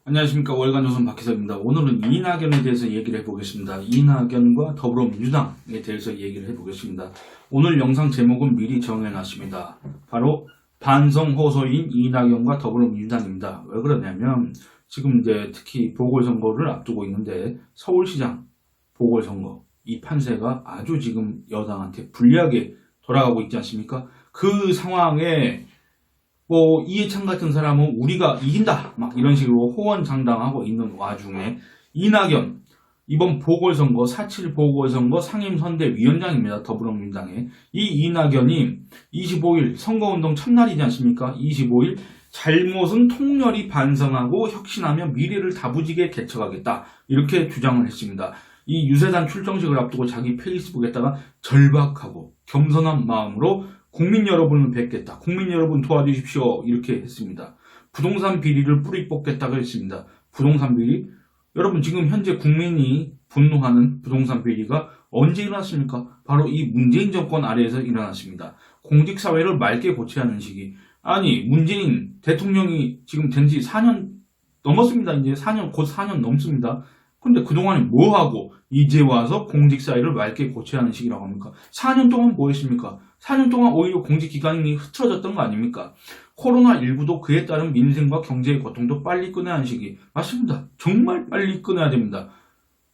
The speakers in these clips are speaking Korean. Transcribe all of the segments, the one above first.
안녕하십니까. 월간조선 박희석입니다. 오늘은 이낙연에 대해서 얘기를 해보겠습니다. 이낙연과 더불어민주당에 대해서 얘기를 해보겠습니다. 오늘 영상 제목은 미리 정해놨습니다. 바로 반성호소인 이낙연과 더불어민주당입니다. 왜 그러냐면 지금 이제 특히 보궐선거를 앞두고 있는데 서울시장 보궐선거 이 판세가 아주 지금 여당한테 불리하게 돌아가고 있지 않습니까? 그 상황에 이해찬 같은 사람은 우리가 이긴다 막 이런 식으로 호언장담하고 있는 와중에 이낙연 이번 보궐선거 4.7 보궐선거 상임선대위원장입니다. 더불어민주당의 이 이낙연이 25일 선거운동 첫날이지 않습니까? 25일 잘못은 통렬히 반성하고 혁신하며 미래를 다부지게 개척하겠다 이렇게 주장을 했습니다. 이 유세단 출정식을 앞두고 자기 페이스북에다가 절박하고 겸손한 마음으로 국민 여러분을 뵙겠다. 국민 여러분 도와주십시오. 이렇게 했습니다. 부동산 비리를 뿌리 뽑겠다고 했습니다. 부동산 비리? 여러분 지금 현재 국민이 분노하는 부동산 비리가 언제 일어났습니까? 바로 이 문재인 정권 아래에서 일어났습니다. 공직사회를 맑게 고쳐야 하는 시기. 아니 문재인 대통령이 지금 된 지 4년 넘었습니다. 이제 4년 곧 4년 넘습니다. 근데 그동안에 뭐하고 이제 와서 공직사회를 맑게 고쳐야 하는 시기라고 합니까? 4년 동안 뭐 했습니까? 4년 동안 오히려 공직기강이 흐트러졌던 거 아닙니까? 코로나19도 그에 따른 민생과 경제의 고통도 빨리 끊어야 하는 시기. 맞습니다. 정말 빨리 끊어야 됩니다.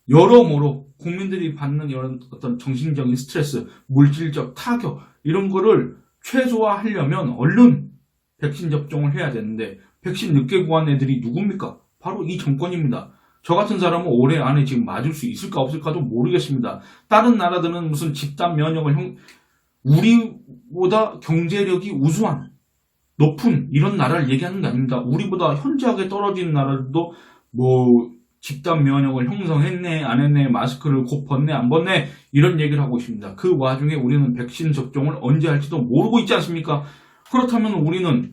여러모로 국민들이 받는 이런 어떤 정신적인 스트레스, 물질적 타격 이런 거를 최소화하려면 얼른 백신 접종을 해야 되는데 백신 늦게 구한 애들이 누굽니까? 바로 이 정권입니다. 저 같은 사람은 올해 안에 지금 맞을 수 있을까 없을까도 모르겠습니다. 다른 나라들은 무슨 집단 면역을 우리보다 경제력이 우수한 높은 이런 나라를 얘기하는 게 아닙니다. 우리보다 현저하게 떨어진 나라들도 집단 면역을 형성했네 안 했네 마스크를 곧 벗네 안 벗네 이런 얘기를 하고 있습니다. 그 와중에 우리는 백신 접종을 언제 할지도 모르고 있지 않습니까? 그렇다면 우리는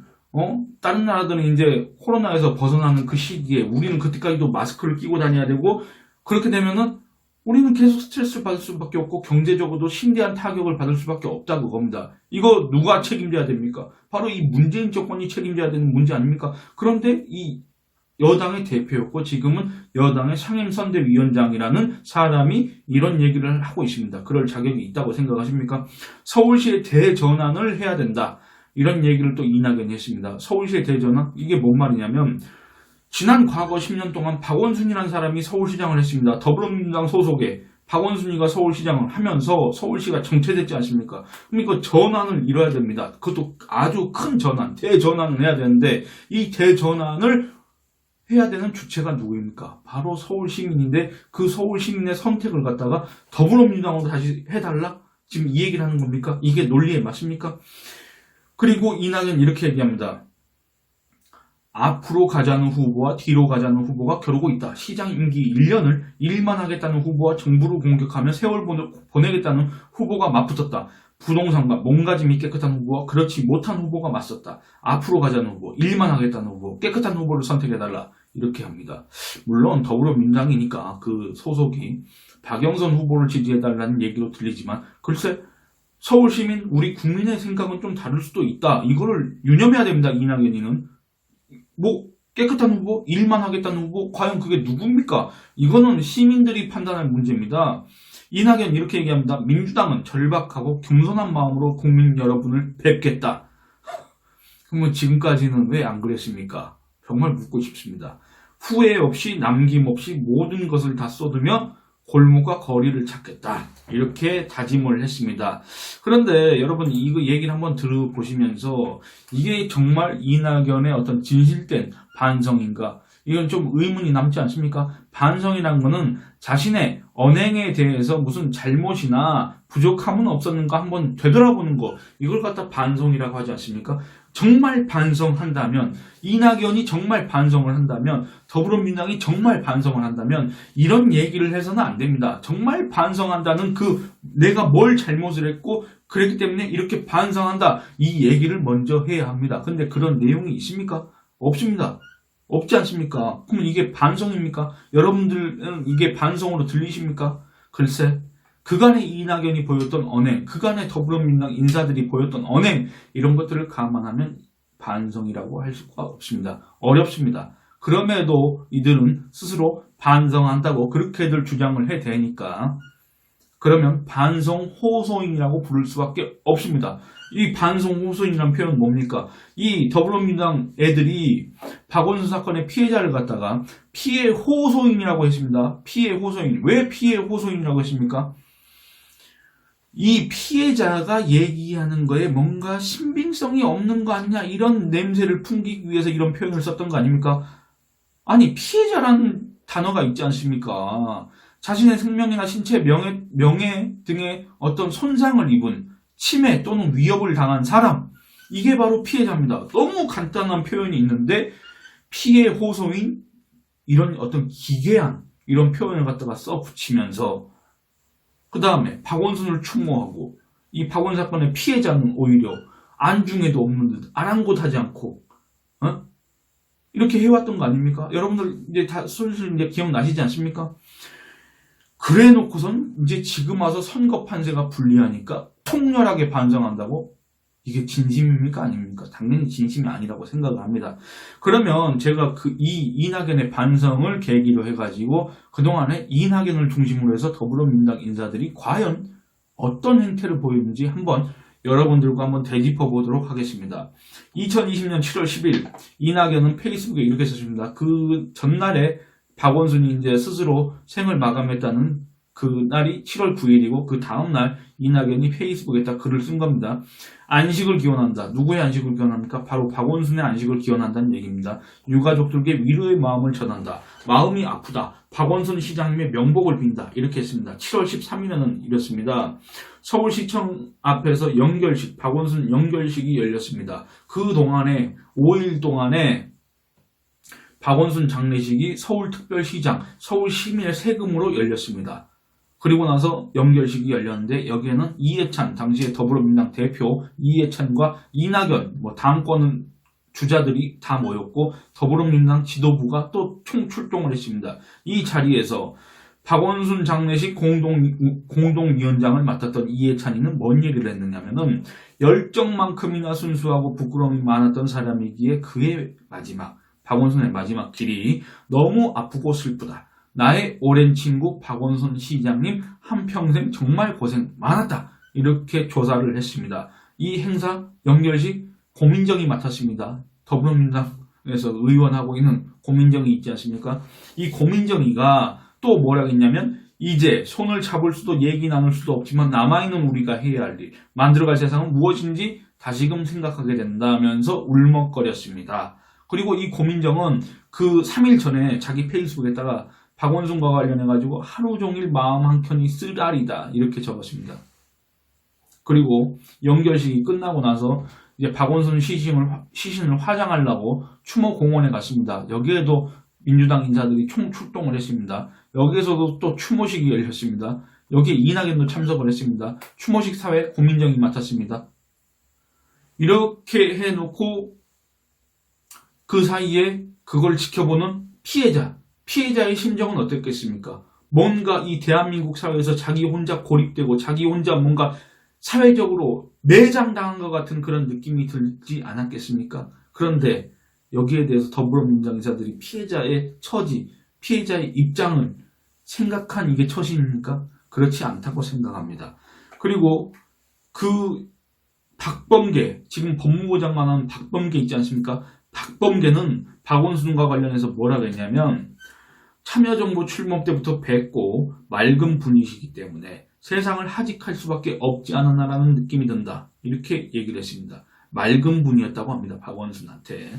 다른 나라들은 이제 코로나에서 벗어나는 그 시기에 우리는 그때까지도 마스크를 끼고 다녀야 되고 그렇게 되면은 우리는 계속 스트레스를 받을 수밖에 없고 경제적으로도 심대한 타격을 받을 수밖에 없다 그겁니다. 이거 누가 책임져야 됩니까? 바로 이 문재인 정권이 책임져야 되는 문제 아닙니까? 그런데 이 여당의 대표였고 지금은 여당의 상임선대위원장이라는 사람이 이런 얘기를 하고 있습니다. 그럴 자격이 있다고 생각하십니까? 서울시의 대전환을 해야 된다. 이런 얘기를 또 이낙연이 했습니다. 서울시의 대전환? 이게 뭔 말이냐면 지난 과거 10년 동안 박원순이라는 사람이 서울시장을 했습니다. 더불어민주당 소속의 박원순이가 서울시장을 하면서 서울시가 정체됐지 않습니까? 그럼 이거 전환을 이뤄야 됩니다. 그것도 아주 큰 전환, 대전환을 해야 되는데 이 대전환을 해야 되는 주체가 누구입니까? 바로 서울시민인데 그 서울시민의 선택을 갖다가 더불어민주당으로 다시 해달라? 지금 이 얘기를 하는 겁니까? 이게 논리에 맞습니까? 그리고 이낙연 이렇게 얘기합니다. 앞으로 가자는 후보와 뒤로 가자는 후보가 겨루고 있다. 시장 임기 1년을 일만 하겠다는 후보와 정부를 공격하며 세월 보내겠다는 후보가 맞붙었다. 부동산과 몸가짐이 깨끗한 후보와 그렇지 못한 후보가 맞섰다. 앞으로 가자는 후보, 일만 하겠다는 후보, 깨끗한 후보를 선택해달라. 이렇게 합니다. 물론 더불어민주당이니까 그 소속이 박영선 후보를 지지해달라는 얘기로 들리지만 글쎄 서울시민, 우리 국민의 생각은 좀 다를 수도 있다. 이거를 유념해야 됩니다. 이낙연이는. 깨끗한 후보, 일만 하겠다는 후보, 과연 그게 누굽니까? 이거는 시민들이 판단할 문제입니다. 이낙연 이렇게 얘기합니다. 민주당은 절박하고 겸손한 마음으로 국민 여러분을 뵙겠다. 그러면 지금까지는 왜 안 그랬습니까? 정말 묻고 싶습니다. 후회 없이 남김없이 모든 것을 다 쏟으며 골목과 거리를 찾겠다. 이렇게 다짐을 했습니다. 그런데 여러분 이거 얘기를 한번 들어보시면서 이게 정말 이낙연의 어떤 진실된 반성인가? 이건 좀 의문이 남지 않습니까? 반성이란 거는 자신의 언행에 대해서 무슨 잘못이나 부족함은 없었는가 한번 되돌아보는 거 이걸 갖다 반성이라고 하지 않습니까? 정말 반성한다면 이낙연이 정말 반성을 한다면 더불어민주당이 정말 반성을 한다면 이런 얘기를 해서는 안 됩니다. 정말 반성한다는 내가 뭘 잘못을 했고 그랬기 때문에 이렇게 반성한다 이 얘기를 먼저 해야 합니다. 근데 그런 내용이 있습니까? 없습니다. 없지 않습니까? 그럼 이게 반성입니까? 여러분들은 이게 반성으로 들리십니까? 글쎄 그간의 이낙연이 보였던 언행, 그간의 더불어민주당 인사들이 보였던 언행 이런 것들을 감안하면 반성이라고 할 수가 없습니다. 어렵습니다. 그럼에도 이들은 스스로 반성한다고 그렇게들 주장을 해대니까 그러면 반성호소인이라고 부를 수밖에 없습니다. 이 반성호소인이라는 표현은 뭡니까? 이 더불어민주당 애들이 박원순 사건의 피해자를 갖다가 피해호소인이라고 했습니다. 피해호소인. 왜 피해호소인이라고 했습니까? 이 피해자가 얘기하는 거에 뭔가 신빙성이 없는 거 아니냐 이런 냄새를 풍기기 위해서 이런 표현을 썼던 거 아닙니까? 아니 피해자라는 단어가 있지 않습니까? 자신의 생명이나 신체, 명예 등의 어떤 손상을 입은 침해 또는 위협을 당한 사람, 이게 바로 피해자입니다. 너무 간단한 표현이 있는데 피해 호소인 이런 어떤 기괴한 이런 표현을 갖다가 써붙이면서 그 다음에 박원순을 추모하고 이 박원순 사건의 피해자는 오히려 안중에도 없는 듯 아랑곳하지 않고 이렇게 해왔던 거 아닙니까? 여러분들 이제 다 슬슬 이제 기억나시지 않습니까? 그래 놓고선 이제 지금 와서 선거 판세가 불리하니까 통렬하게 반성한다고? 이게 진심입니까? 아닙니까? 당연히 진심이 아니라고 생각을 합니다. 그러면 제가 이 이낙연의 반성을 계기로 해가지고 그동안에 이낙연을 중심으로 해서 더불어민주당 인사들이 과연 어떤 행태를 보였는지 한번 여러분들과 한번 되짚어 보도록 하겠습니다. 2020년 7월 10일 이낙연은 페이스북에 이렇게 썼습니다. 그 전날에 박원순이 이제 스스로 생을 마감했다는 그 날이 7월 9일이고 그 다음날 이낙연이 페이스북에다 글을 쓴 겁니다. 안식을 기원한다. 누구의 안식을 기원합니까? 바로 박원순의 안식을 기원한다는 얘기입니다. 유가족들께 위로의 마음을 전한다. 마음이 아프다. 박원순 시장님의 명복을 빈다. 이렇게 했습니다. 7월 13일에는 이렇습니다. 서울시청 앞에서 연결식, 박원순 연결식이 열렸습니다. 그 동안에 5일 동안에 박원순 장례식이 서울특별시장, 서울시민의 세금으로 열렸습니다. 그리고 나서 연결식이 열렸는데 여기에는 이해찬, 당시에 더불어민주당 대표 이해찬과 이낙연, 당권 주자들이 다 모였고 더불어민주당 지도부가 또 총출동을 했습니다. 이 자리에서 박원순 장례식 공동위원장을 맡았던 이해찬이는 뭔 얘기를 했느냐면은 열정만큼이나 순수하고 부끄러움이 많았던 사람이기에 그의 마지막, 박원순의 마지막 길이 너무 아프고 슬프다. 나의 오랜 친구 박원순 시장님 한평생 정말 고생 많았다. 이렇게 조사를 했습니다. 이 행사 연결식 고민정이 맡았습니다. 더불어민주당에서 의원하고 있는 고민정이 있지 않습니까? 이 고민정이가 또 뭐라고 했냐면 이제 손을 잡을 수도 얘기 나눌 수도 없지만 남아있는 우리가 해야 할 일, 만들어갈 세상은 무엇인지 다시금 생각하게 된다면서 울먹거렸습니다. 그리고 이 고민정은 그 3일 전에 자기 페이스북에다가 박원순과 관련해가지고 하루 종일 마음 한켠이 쓰라리다 이렇게 적었습니다. 그리고 연결식이 끝나고 나서 이제 박원순 시신을 화장하려고 추모공원에 갔습니다. 여기에도 민주당 인사들이 총출동을 했습니다. 여기에서도 또 추모식이 열렸습니다. 여기에 이낙연도 참석을 했습니다. 추모식 사회 고민정이 맡았습니다. 이렇게 해놓고 그 사이에 그걸 지켜보는 피해자의 심정은 어땠겠습니까? 뭔가 이 대한민국 사회에서 자기 혼자 고립되고 자기 혼자 뭔가 사회적으로 매장당한 것 같은 그런 느낌이 들지 않았겠습니까? 그런데 여기에 대해서 더불어민주당 인사들이 피해자의 처지, 피해자의 입장을 생각한 이게 처신입니까? 그렇지 않다고 생각합니다. 그리고 그 박범계, 지금 법무부 장관은 박범계 있지 않습니까? 박범계는 박원순과 관련해서 뭐라고 했냐면 참여정부 출범 때부터 뵙고 맑은 분이시기 때문에 세상을 하직할 수밖에 없지 않았나라는 느낌이 든다. 이렇게 얘기를 했습니다. 맑은 분이었다고 합니다. 박원순한테.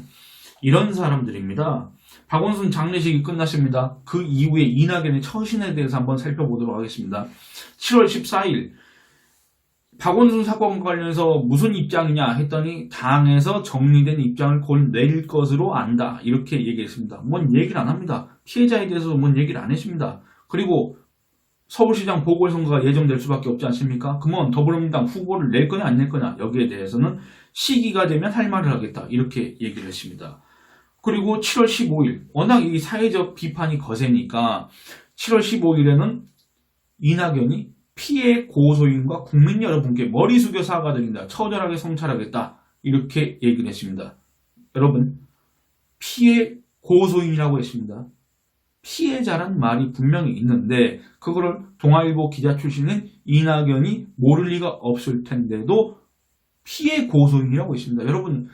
이런 사람들입니다. 박원순 장례식이 끝났습니다. 그 이후에 이낙연의 처신에 대해서 한번 살펴보도록 하겠습니다. 7월 14일 박원순 사건과 관련해서 무슨 입장이냐 했더니 당에서 정리된 입장을 곧 낼 것으로 안다. 이렇게 얘기했습니다. 뭔 얘기를 안 합니다. 피해자에 대해서 뭔 얘기를 안 했습니다. 그리고 서울시장 보궐선거가 예정될 수밖에 없지 않습니까? 그러면 더불어민주당 후보를 낼 거냐 안 낼 거냐 여기에 대해서는 시기가 되면 할 말을 하겠다. 이렇게 얘기를 했습니다. 그리고 7월 15일 워낙 이 사회적 비판이 거세니까 7월 15일에는 이낙연이 피해 고소인과 국민 여러분께 머리 숙여 사과드린다. 처절하게 성찰하겠다. 이렇게 얘기를 했습니다. 여러분, 피해 고소인이라고 했습니다. 피해자란 말이 분명히 있는데 그거를 동아일보 기자 출신인 이낙연이 모를 리가 없을 텐데도 피해 고소인이라고 했습니다. 여러분,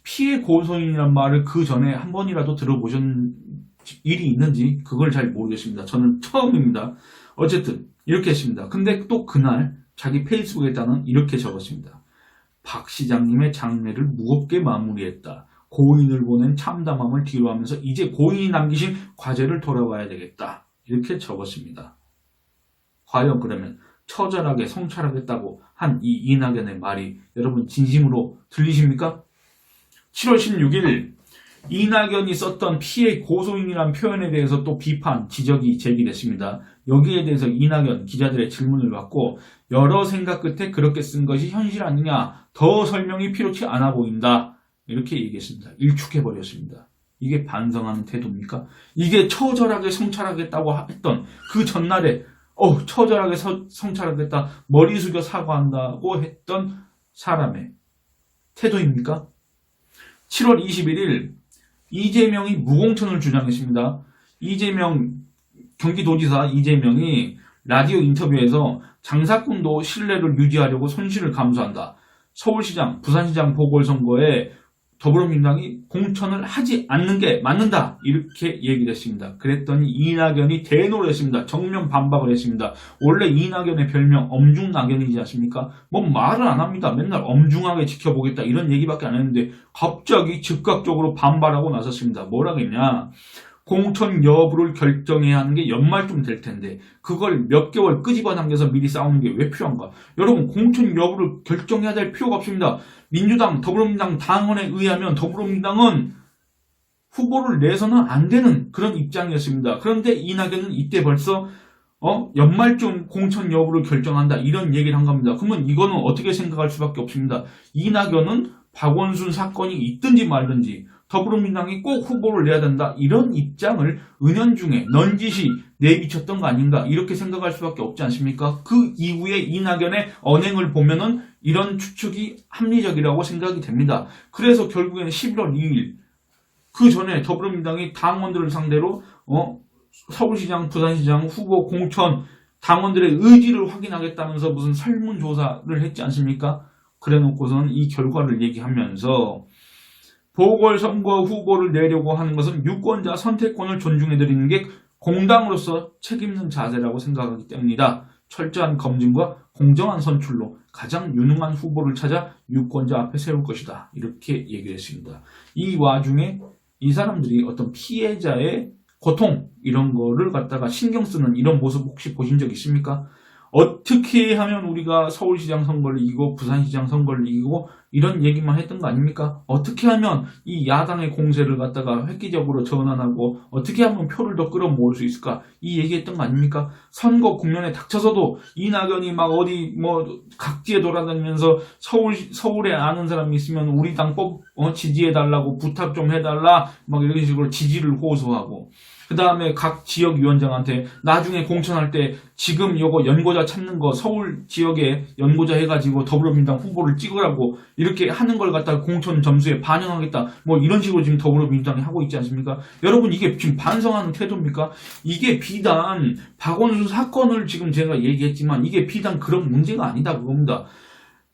피해 고소인이란 말을 그 전에 한 번이라도 들어보신 일이 있는지 그걸 잘 모르겠습니다. 저는 처음입니다. 어쨌든 이렇게 했습니다. 근데 또 그날 자기 페이스북에다는 이렇게 적었습니다. 박 시장님의 장례를 무겁게 마무리했다. 고인을 보낸 참담함을 뒤로하면서 이제 고인이 남기신 과제를 돌아봐야 되겠다. 이렇게 적었습니다. 과연 그러면 처절하게 성찰하겠다고 한 이 이낙연의 말이 여러분 진심으로 들리십니까? 7월 16일 이낙연이 썼던 피해 고소인이란 표현에 대해서 또 비판, 지적이 제기됐습니다. 여기에 대해서 이낙연 기자들의 질문을 받고 여러 생각 끝에 그렇게 쓴 것이 현실 아니냐, 더 설명이 필요치 않아 보인다. 이렇게 얘기했습니다. 일축해버렸습니다. 이게 반성하는 태도입니까? 이게 처절하게 성찰하겠다고 했던 그 전날에 처절하게 성찰하겠다, 머리 숙여 사과한다고 했던 사람의 태도입니까? 7월 21일 이재명이 무공천을 주장했습니다. 경기도지사 이재명이 라디오 인터뷰에서 장사꾼도 신뢰를 유지하려고 손실을 감수한다. 서울시장, 부산시장 보궐선거에 더불어민주당이 공천을 하지 않는 게 맞는다. 이렇게 얘기를 했습니다. 그랬더니 이낙연이 대노를 했습니다. 정면 반박을 했습니다. 원래 이낙연의 별명 엄중낙연이지 않습니까? 뭐 말을 안 합니다. 맨날 엄중하게 지켜보겠다 이런 얘기밖에 안 했는데 갑자기 즉각적으로 반발하고 나섰습니다. 뭐라겠냐? 공천 여부를 결정해야 하는 게 연말쯤 될 텐데 그걸 몇 개월 끄집어 당겨서 미리 싸우는 게 왜 필요한가? 여러분, 공천 여부를 결정해야 될 필요가 없습니다. 민주당, 더불어민주당 당원에 의하면 더불어민주당은 후보를 내서는 안 되는 그런 입장이었습니다. 그런데 이낙연은 이때 벌써 연말쯤 공천 여부를 결정한다 이런 얘기를 한 겁니다. 그러면 이거는 어떻게 생각할 수밖에 없습니다. 이낙연은 박원순 사건이 있든지 말든지 더불어민주당이 꼭 후보를 내야 된다 이런 입장을 은연중에 넌지시 내비쳤던 거 아닌가 이렇게 생각할 수밖에 없지 않습니까? 그 이후에 이낙연의 언행을 보면은 이런 추측이 합리적이라고 생각이 됩니다. 그래서 결국에는 11월 2일 그 전에 더불어민주당이 당원들을 상대로 서울시장, 부산시장 후보 공천 당원들의 의지를 확인하겠다면서 무슨 설문조사를 했지 않습니까? 그래 놓고서는 이 결과를 얘기하면서 보궐선거 후보를 내려고 하는 것은 유권자 선택권을 존중해드리는 게 공당으로서 책임있는 자세라고 생각하기 때문이다. 철저한 검증과 공정한 선출로 가장 유능한 후보를 찾아 유권자 앞에 세울 것이다. 이렇게 얘기를 했습니다. 이 와중에 이 사람들이 어떤 피해자의 고통 이런 거를 갖다가 신경 쓰는 이런 모습 혹시 보신 적 있습니까? 어떻게 하면 우리가 서울시장 선거를 이기고 부산시장 선거를 이기고 이런 얘기만 했던 거 아닙니까? 어떻게 하면 이 야당의 공세를 갖다가 획기적으로 전환하고 어떻게 하면 표를 더 끌어모을 수 있을까? 이 얘기했던 거 아닙니까? 선거 국면에 닥쳐서도 이낙연이 막 어디 각지에 돌아다니면서 서울에 아는 사람이 있으면 우리 당 지지해달라고 부탁 좀 해달라 막 이런 식으로 지지를 호소하고 그 다음에 각 지역위원장한테 나중에 공천할 때 지금 요거 연고자 찾는 거 서울 지역에 연고자 해가지고 더불어민주당 후보를 찍으라고 이렇게 하는 걸 갖다가 공천 점수에 반영하겠다 이런 식으로 지금 더불어민주당이 하고 있지 않습니까? 여러분, 이게 지금 반성하는 태도입니까? 이게 비단 박원순 사건을 지금 제가 얘기했지만 이게 비단 그런 문제가 아니다 그겁니다.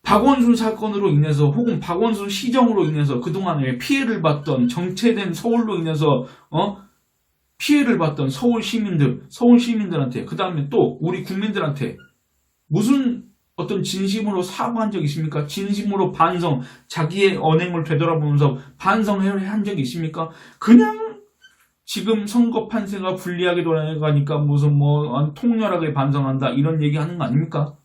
박원순 사건으로 인해서 혹은 박원순 시정으로 인해서 그동안에 피해를 받던 정체된 서울로 인해서 피해를 받던 서울 시민들한테 그 다음에 또 우리 국민들한테 무슨 어떤 진심으로 사과한 적 있습니까? 진심으로 반성, 자기의 언행을 되돌아보면서 반성을 한 적이 있습니까? 그냥 지금 선거 판세가 불리하게 돌아가니까 무슨 통렬하게 반성한다 이런 얘기 하는 거 아닙니까?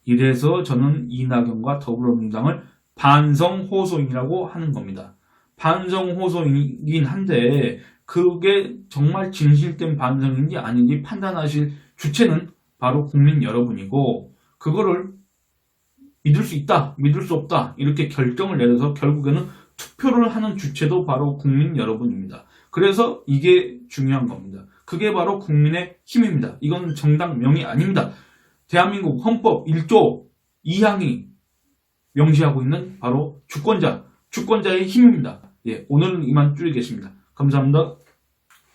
이래서 저는 이낙연과 더불어민주당을 반성 호소인이라고 하는 겁니다. 반성 호소이긴 한데 그게 정말 진실된 반성인지 아닌지 판단하실 주체는 바로 국민 여러분이고 그거를 믿을 수 있다, 믿을 수 없다 이렇게 결정을 내려서 결국에는 투표를 하는 주체도 바로 국민 여러분입니다. 그래서 이게 중요한 겁니다. 그게 바로 국민의 힘입니다. 이건 정당명이 아닙니다. 대한민국 헌법 1조 2항이 명시하고 있는 바로 주권자의 힘입니다. 예, 오늘은 이만 줄이겠습니다. 감사합니다.